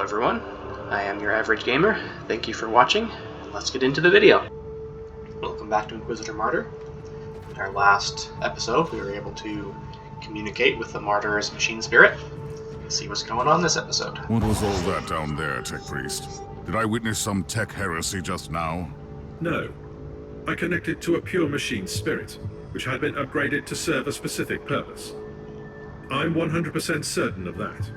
everyone, I am your average gamer. Thank you for watching. Let's get into the video. Welcome back to Inquisitor Martyr. In our last episode, we were able to communicate with the Martyr's machine spirit. Let's see what's going on this episode. What was all that down there, Tech Priest? Did I witness some tech heresy just now? No. I connected to a pure machine spirit, which had been upgraded to serve a specific purpose. I'm 100% certain of that.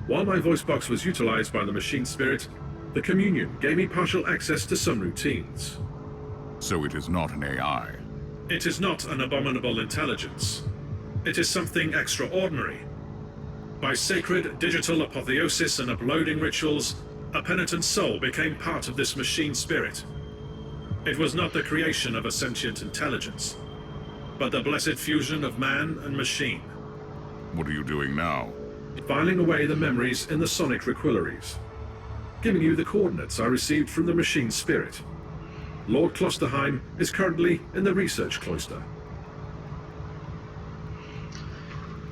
While my voice box was utilized by the machine spirit, the communion gave me partial access to some routines. So it is not an AI. It is not an abominable intelligence. It is something extraordinary. By sacred digital apotheosis and uploading rituals, a penitent soul became part of this machine spirit. It was not the creation of a sentient intelligence, but the blessed fusion of man and machine. What are you doing now? Filing away the memories in the sonic requillaries. Giving you the coordinates I received from the machine spirit. Lord Klosterheim is currently in the research cloister.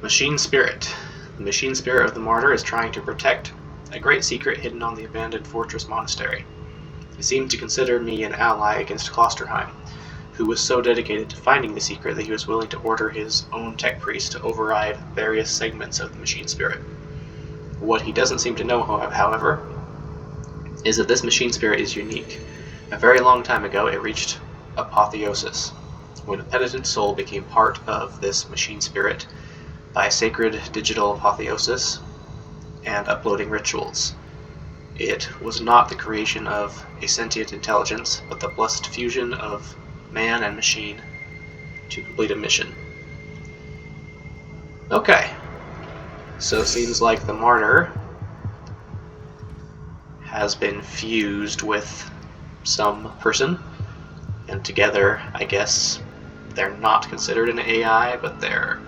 Machine spirit. The machine spirit of the martyr is trying to protect a great secret hidden on the abandoned fortress monastery. He seemed to consider me an ally against Klosterheim, who was so dedicated to finding the secret that he was willing to order his own tech priest to override various segments of the machine spirit. What he doesn't seem to know, however, is that this machine spirit is unique. A very long time ago, it reached apotheosis, when a penitent soul became part of this machine spirit by sacred digital apotheosis and uploading rituals. It was not the creation of a sentient intelligence, but the blessed fusion of man and machine to complete a mission. Okay, so it seems like the martyr has been fused with some person, and together, I guess, they're not considered an AI, but they're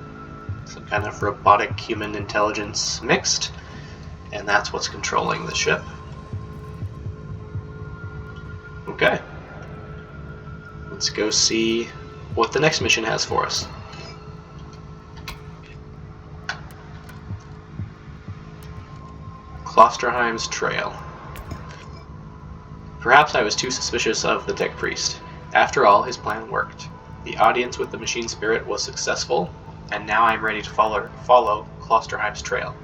some kind of robotic human intelligence mixed, and that's what's controlling the ship. Okay. Let's go see what the next mission has for us. Klosterheim's Trail. Perhaps I was too suspicious of the tech priest. After all, his plan worked. The audience with the machine spirit was successful, and now I'm ready to follow Klosterheim's trail.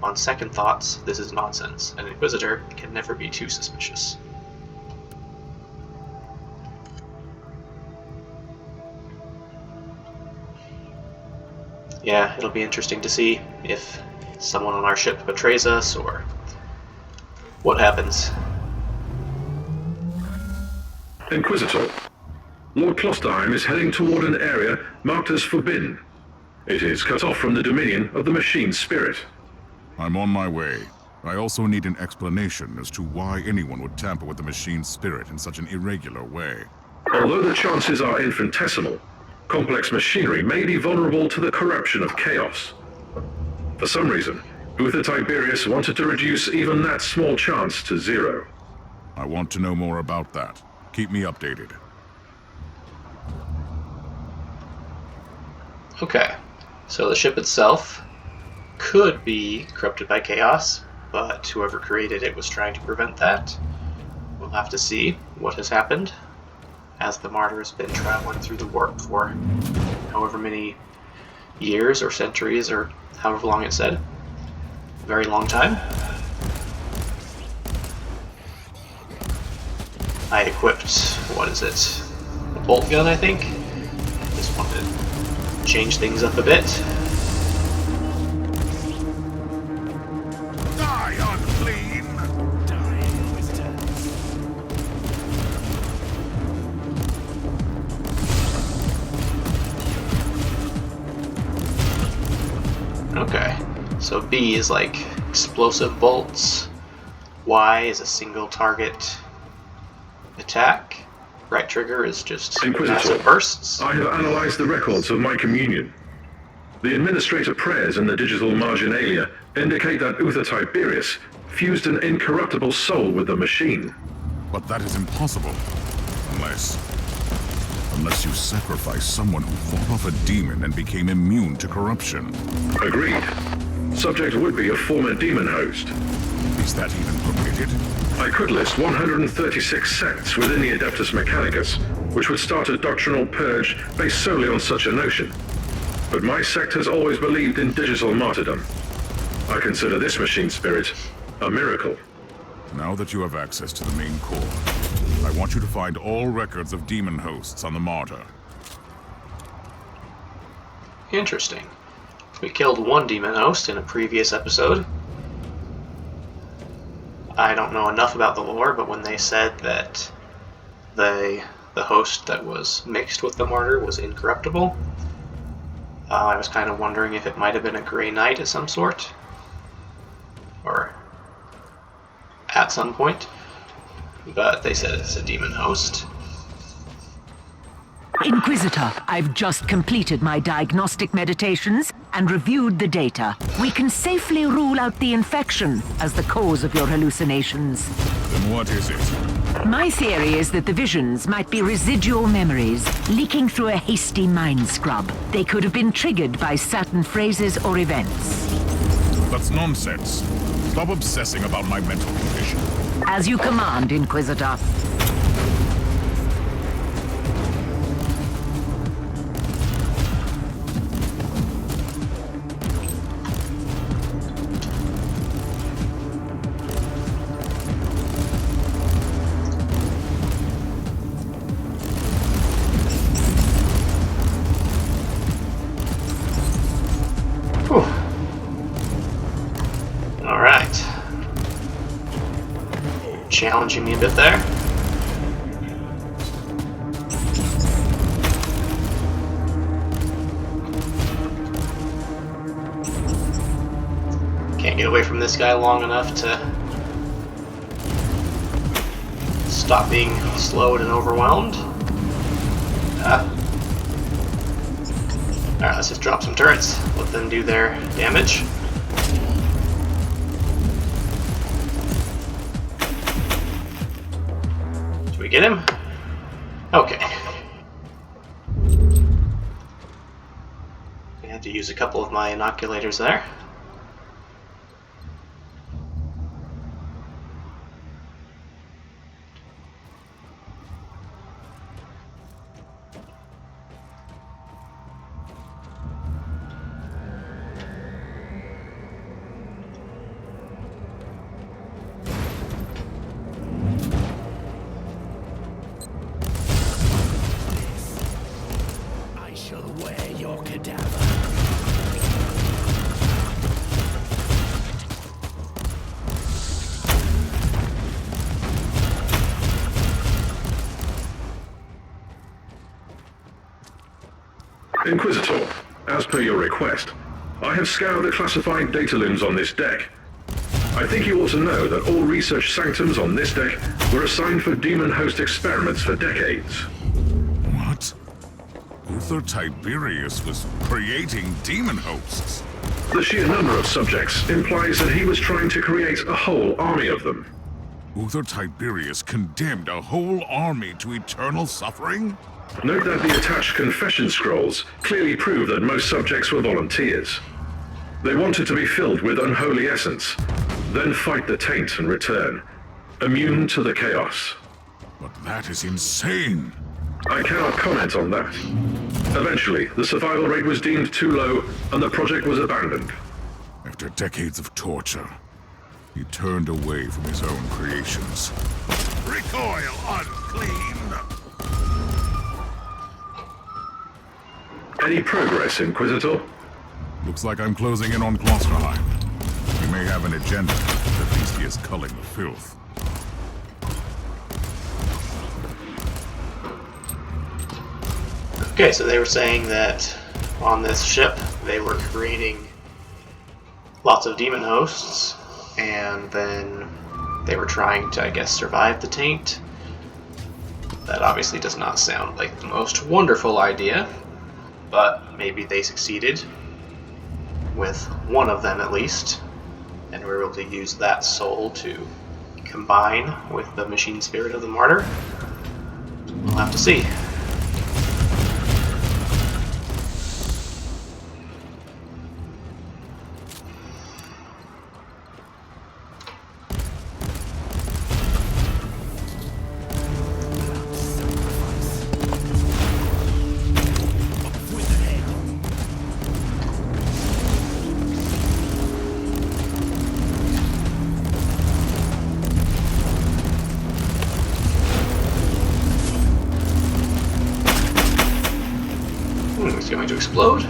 On second thoughts, this is nonsense. An Inquisitor can never be too suspicious. Yeah, it'll be interesting to see if someone on our ship betrays us, or what happens. Inquisitor, Lord Klosterheim is heading toward an area marked as forbidden. It is cut off from the dominion of the machine spirit. I'm on my way. I also need an explanation as to why anyone would tamper with the machine spirit in such an irregular way. Although the chances are infinitesimal, complex machinery may be vulnerable to the corruption of chaos. For some reason, Uther Tiberius wanted to reduce even that small chance to zero. I want to know more about that. Keep me updated. Okay, so the ship itself could be corrupted by chaos, but whoever created it was trying to prevent that. We'll have to see what has happened, as the martyr has been traveling through the warp for however many years or centuries or however long it said. A very long time. I equipped, what is it, a bolt gun, I think? Just wanted to change things up a bit. Die, unclean! Die, Inquisitor. Okay, so B is like explosive bolts, Y is a single target attack, right trigger is just massive bursts. I have analyzed the records of my communion. The administrator prayers in the digital marginalia indicate that Uther Tiberius fused an incorruptible soul with the machine. But that is impossible. Unless you sacrifice someone who fought off a demon and became immune to corruption. Agreed. Subject would be a former demon host. Is that even permitted? I could list 136 sects within the Adeptus Mechanicus, which would start a doctrinal purge based solely on such a notion. But my sect has always believed in digital martyrdom. I consider this machine spirit a miracle. Now that you have access to the main core, I want you to find all records of demon hosts on the Martyr. Interesting. We killed one demon host in a previous episode. I don't know enough about the lore, but when they said that the host that was mixed with the martyr was incorruptible, I was kind of wondering if it might have been a Grey Knight of some sort. Or at some point. But they said it's a demon host. Inquisitor, I've just completed my diagnostic meditations and reviewed the data. We can safely rule out the infection as the cause of your hallucinations. Then what is it? My theory is that the visions might be residual memories leaking through a hasty mind scrub. They could have been triggered by certain phrases or events. That's nonsense. Stop obsessing about my mental condition. As you command, Inquisitor. Alright. Challenging me a bit there. Can't get away from this guy long enough to stop being slowed and overwhelmed. Alright, let's just drop some turrets. Let them do their damage. Did we get him? Okay. I had to use a couple of my inoculators there. I shall wear your cadaver. Inquisitor, as per your request, I have scoured the classified data looms on this deck. I think you ought to know that all research sanctums on this deck were assigned for demon host experiments for decades. What? Uther Tiberius was creating demon hosts. The sheer number of subjects implies that he was trying to create a whole army of them. Uther Tiberius condemned a whole army to eternal suffering? Note that the attached confession scrolls clearly prove that most subjects were volunteers. They wanted to be filled with unholy essence, then fight the taint and return, immune to the chaos. But that is insane. I cannot comment on that. Eventually, the survival rate was deemed too low, and the project was abandoned. After decades of torture, he turned away from his own creations. Recoil, unclean! Any progress, Inquisitor? Looks like I'm closing in on Klosterheim. He may have an agenda, but at least he is culling the filth. Okay, so they were saying that on this ship they were creating lots of demon hosts, and then they were trying to, I guess, survive the taint. That obviously does not sound like the most wonderful idea, but maybe they succeeded with one of them at least, and were able to use that soul to combine with the machine spirit of the martyr. We'll have to see. explode.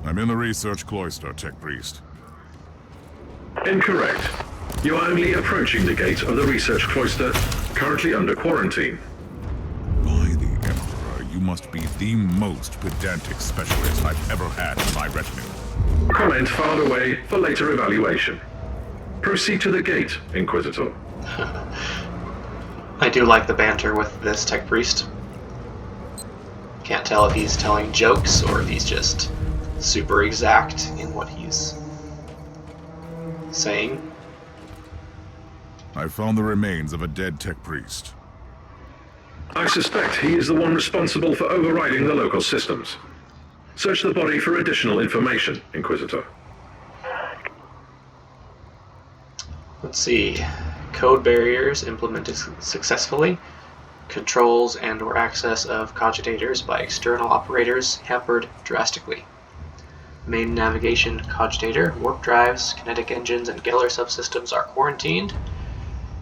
I'm in the research cloister, Tech Priest. Incorrect. You are only approaching the gate of the research cloister, currently under quarantine. By the Emperor, you must be the most pedantic specialist I've ever had in my retinue. Comment filed away for later evaluation. Proceed to the gate, Inquisitor. I do like the banter with this Tech Priest. Can't tell if he's telling jokes or if he's just super exact in what he's saying. I found the remains of a dead Tech Priest. I suspect he is the one responsible for overriding the local systems. Search the body for additional information, Inquisitor. Let's see. Code barriers implemented successfully. Controls and/or access of cogitators by external operators hampered drastically. Main navigation cogitator, warp drives, kinetic engines, and Geller subsystems are quarantined.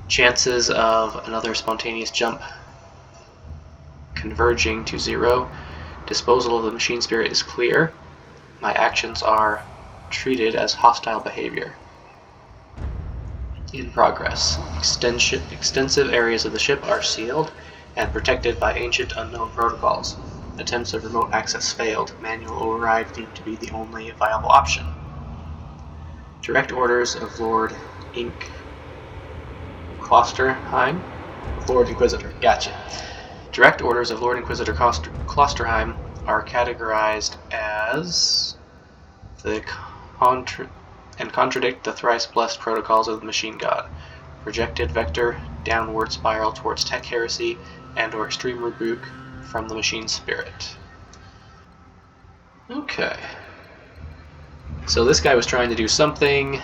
Chances of another spontaneous jump converging to 0. Disposal of the machine spirit is clear. My actions are treated as hostile behavior. In progress. Extensive areas of the ship are sealed and protected by ancient unknown protocols. Attempts of remote access failed. Manual override deemed to be the only viable option. Direct orders of Lord Lord Inquisitor. Gotcha. Direct orders of Lord Inquisitor Klosterheim are categorized as contradict the thrice blessed protocols of the machine god. Projected vector, downward spiral towards tech heresy, and/or extreme rebuke from the machine spirit. Okay. So this guy was trying to do something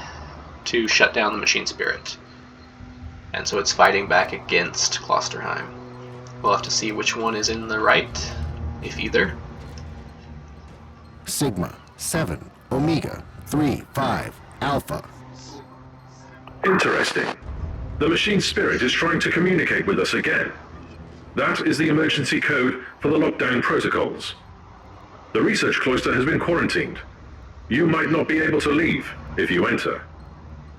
to shut down the machine spirit. And so it's fighting back against Klosterheim. We'll have to see which one is in the right, if either. Sigma, 7, Omega, 3, 5, Alpha. Interesting. The machine spirit is trying to communicate with us again. That is the emergency code for the lockdown protocols. The research cloister has been quarantined. You might not be able to leave if you enter.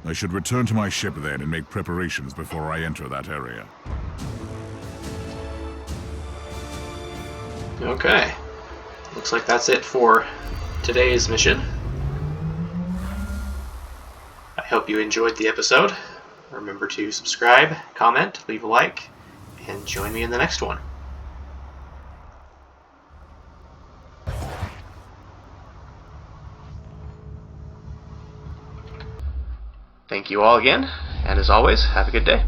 I should return to my ship then and make preparations before I enter that area. Okay. Looks like that's it for today's mission. I hope you enjoyed the episode. Remember to subscribe, comment, leave a like, and join me in the next one. Thank you all again, and as always, have a good day.